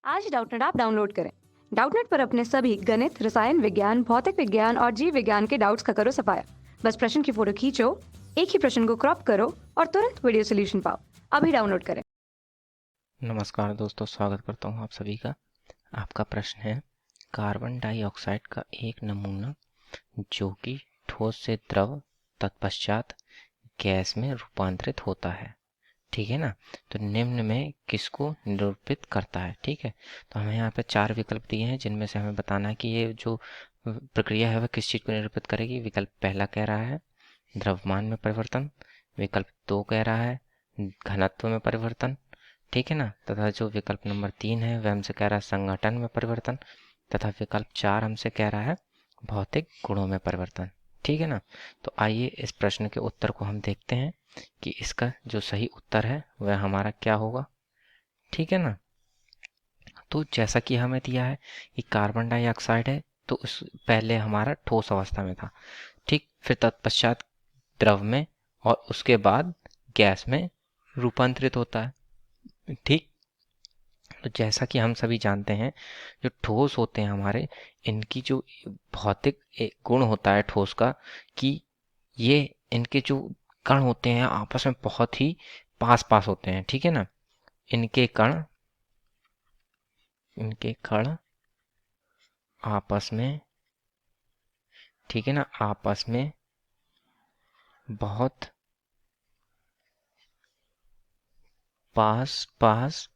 आज Doubtnut app download करें। Doubtnut पर अपने सभी गणित, रसायन विज्ञान, भौतिक विज्ञान और जीव विज्ञान के डाउट्स का करो सफाया। बस प्रश्न की फोटो खींचो, एक ही प्रश्न को क्रॉप करो और तुरंत वीडियो सोल्यूशन पाओ। अभी डाउनलोड करें। नमस्कार दोस्तों, स्वागत करता हूं आप सभी का। आपका प्रश्न है, कार्बन डाइऑक्साइड का एक नमूना जो कि ठोस से द्रव तत्पश्चात गैस में रूपांतरित होता है, ठीक है ना, तो निम्न में किसको निरूपित करता है। ठीक है, तो हमें यहाँ पे 4 विकल्प दिए हैं जिनमें से हमें बताना है कि ये जो प्रक्रिया है वह किस चीज़ को निरूपित करेगी। विकल्प पहला कह रहा है द्रव्यमान में परिवर्तन, विकल्प 2 कह रहा है घनत्व में परिवर्तन, ठीक है ना, तथा जो विकल्प नंबर 3 है वह हमसे कह रहा है संगठन में परिवर्तन, तथा विकल्प 4 हमसे कह रहा है भौतिक गुणों में परिवर्तन। ठीक है ना, तो आइए इस प्रश्न के उत्तर को हम देखते हैं कि इसका जो सही उत्तर है वह हमारा क्या होगा। ठीक है ना, तो जैसा कि हमें दिया है कि कार्बन डाइऑक्साइड है, तो उस पहले हमारा ठोस अवस्था में था, ठीक, फिर तत्पश्चात द्रव में और उसके बाद गैस में रूपांतरित होता है। ठीक, तो जैसा कि हम सभी जानते हैं, जो ठोस होते हैं हमारे, इनकी जो भौतिक गुण होता है ठोस का, कि ये इनके जो कण होते हैं आपस में बहुत ही पास पास होते हैं। ठीक है ना, इनके कण आपस में, ठीक है ना, आपस में बहुत पास पास,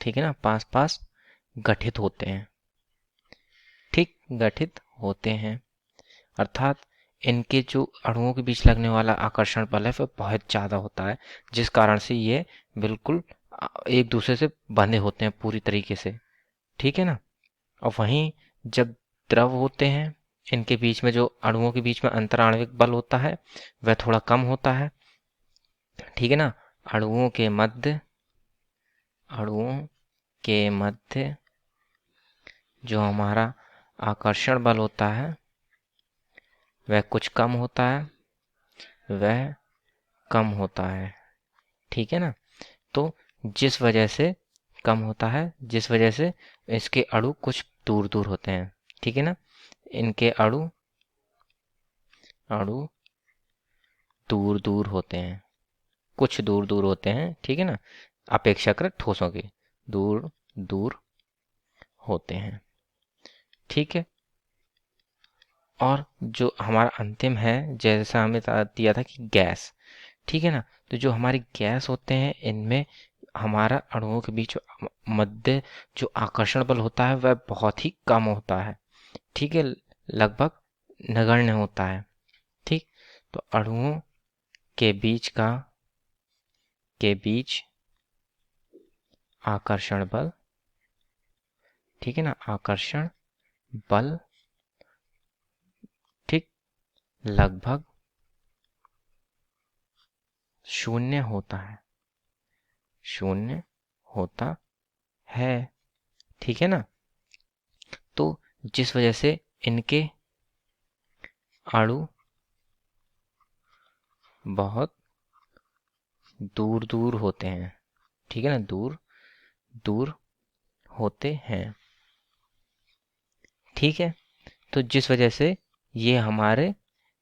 ठीक है ना, पास पास गठित होते हैं। ठीक, गठित होते हैं, अर्थात इनके जो अणुओं के बीच लगने वाला आकर्षण बल है वह बहुत ज़्यादा होता है, जिस कारण से ये बिल्कुल एक दूसरे से बंधे होते हैं पूरी तरीके से। ठीक है ना, और वहीं जब द्रव होते हैं, इनके बीच में जो अणुओं के बीच में अंतराण्विक बल होता है वह थोड़ा कम होता है। ठीक है ना, अणुओं के मध्य जो हमारा आकर्षण बल होता है वह कुछ कम होता है, वह कम होता है। ठीक है ना, तो जिस वजह से कम होता है, जिस वजह से इसके अणु कुछ दूर दूर होते हैं। ठीक है ना, इनके अणु अणु दूर दूर होते हैं, कुछ दूर दूर होते हैं। ठीक है ना, अपेक्षाकृत ठोसों के दूर दूर होते हैं। ठीक है, और जो हमारा अंतिम है, जैसा हमें दिया था कि गैस, ठीक है ना, तो जो हमारी गैस होते हैं इनमें हमारा अणुओं के बीच मध्य जो आकर्षण बल होता है वह बहुत ही कम होता है। ठीक है, लगभग नगण्य होता है। ठीक, तो अणुओं के बीच का के बीच आकर्षण बल, ठीक है ना, आकर्षण बल, ठीक, लगभग शून्य होता है, शून्य होता है। ठीक है ना, तो जिस वजह से इनके अणु बहुत दूर दूर होते हैं। ठीक है ना, दूर दूर होते हैं। ठीक है, तो जिस वजह से ये हमारे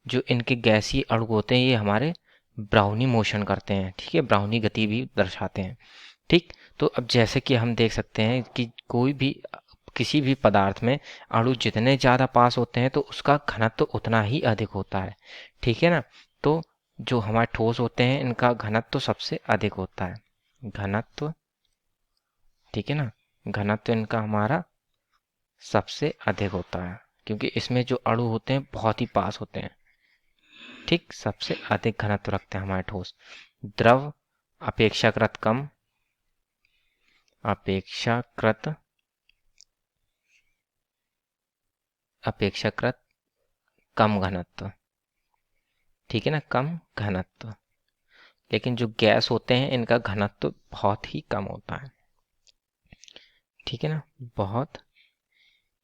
जो इनके गैसीय अणु होते हैं ये हमारे ब्राउनी मोशन करते हैं। ठीक है, ब्राउनी गति भी दर्शाते हैं। ठीक, तो अब जैसे कि हम देख सकते हैं कि कोई भी किसी भी पदार्थ में अणु जितने ज़्यादा पास होते हैं तो उसका घनत्व तो उतना ही अधिक होता है। ठीक है ना, तो जो हमारे ठोस होते हैं इनका घनत्व तो सबसे अधिक होता है, घनत्व, ठीक है ना, घनत्व इनका हमारा सबसे अधिक होता है, क्योंकि इसमें जो अणु होते हैं बहुत ही पास होते हैं। ठीक, सबसे अधिक घनत्व रखते हैं हमारे ठोस। द्रव अपेक्षाकृत कम, अपेक्षाकृत अपेक्षाकृत कम घनत्व, ठीक है ना, कम घनत्व। लेकिन जो गैस होते हैं इनका घनत्व बहुत ही कम होता है। ठीक है ना, बहुत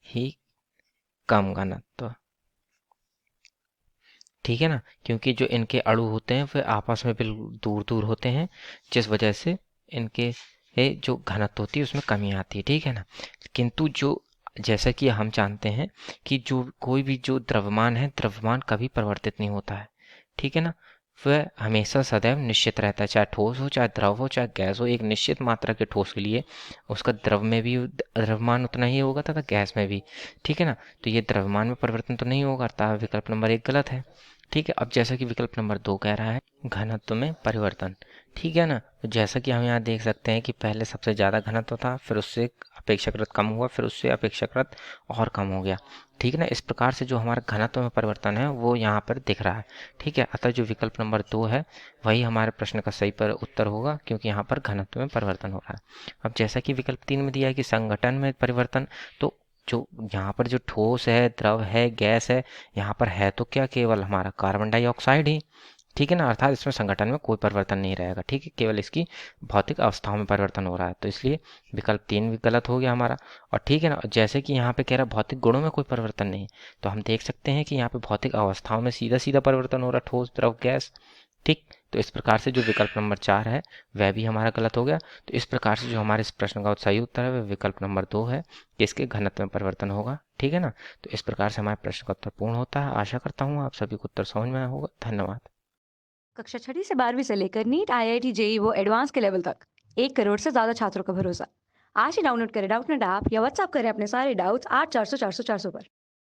ही कम घनत्व। ठीक है ना, क्योंकि जो इनके अणु होते हैं वे आपस में बिल्कुल दूर दूर होते हैं, जिस वजह से इनके ये जो घनत्व होती है उसमें कमी आती है, ठीक है ना। किंतु जो जैसा कि हम जानते हैं कि जो कोई भी जो द्रव्यमान है, द्रव्यमान कभी परिवर्तित नहीं होता है, ठीक है ना। वह हमेशा सदैव निश्चित रहता है, चाहे ठोस हो, चाहे द्रव हो, चाहे गैस हो। एक निश्चित मात्रा के ठोस के लिए उसका द्रव में भी द्रव्यमान उतना ही होगा तथा गैस में भी, ठीक है ना। तो ये द्रव्यमान में परिवर्तन तो नहीं होगा, अर्थात विकल्प नंबर 1 गलत है, ठीक है। अब जैसा कि विकल्प नंबर 2 कह रहा है घनत्व में परिवर्तन, ठीक है ना। तो जैसा कि हम यहाँ देख सकते हैं कि पहले सबसे ज़्यादा घनत्व था, फिर उससे अपेक्षाकृत कम हुआ, फिर उससे अपेक्षाकृत और कम हो गया, ठीक है ना। इस प्रकार से जो हमारा घनत्व में परिवर्तन है वो यहाँ पर दिख रहा है, ठीक है। अतः जो विकल्प नंबर 2 है वही हमारे प्रश्न का सही पर उत्तर होगा, क्योंकि यहाँ पर घनत्व में परिवर्तन हो रहा है। अब जैसा कि विकल्प 3 में दिया है कि संगठन में परिवर्तन, तो जो यहाँ पर जो ठोस है, द्रव है, गैस है, यहाँ पर है तो क्या केवल हमारा कार्बन डाइऑक्साइड ही, ठीक है ना। अर्थात इसमें संगठन में कोई परिवर्तन नहीं रहेगा, ठीक है, केवल इसकी भौतिक अवस्थाओं में परिवर्तन हो रहा है। तो इसलिए विकल्प 3 भी गलत हो गया हमारा। और ठीक है ना, जैसे कि यहाँ पे कह रहा है भौतिक गुणों में कोई परिवर्तन नहीं, तो हम देख सकते हैं कि यहाँ पे भौतिक अवस्थाओं में सीधा सीधा परिवर्तन हो रहा है, ठोस, द्रव, गैस, ठीक। तो इस प्रकार से जो विकल्प नंबर 4 है वह भी हमारा गलत हो गया। तो इस प्रकार से जो हमारे इस प्रश्न का सही उत्तर है वह विकल्प नंबर 2 है कि इसके घनत्व में परिवर्तन होगा, ठीक है ना। तो इस प्रकार से हमारे प्रश्न का उत्तर पूर्ण होता है। आशा करता हूँ आप सभी को उत्तर समझ में आया होगा। धन्यवाद। कक्षा 6ठी से 12वीं से लेकर नीट, IIT, जेईई वो एडवांस के लेवल तक 1 करोड़ से ज़्यादा छात्रों का भरोसा। आज ही डाउनलोड करें डाउटनेट ऐप या व्हाट्सएप करें अपने सारे डाउट्स 8400 400 400 पर।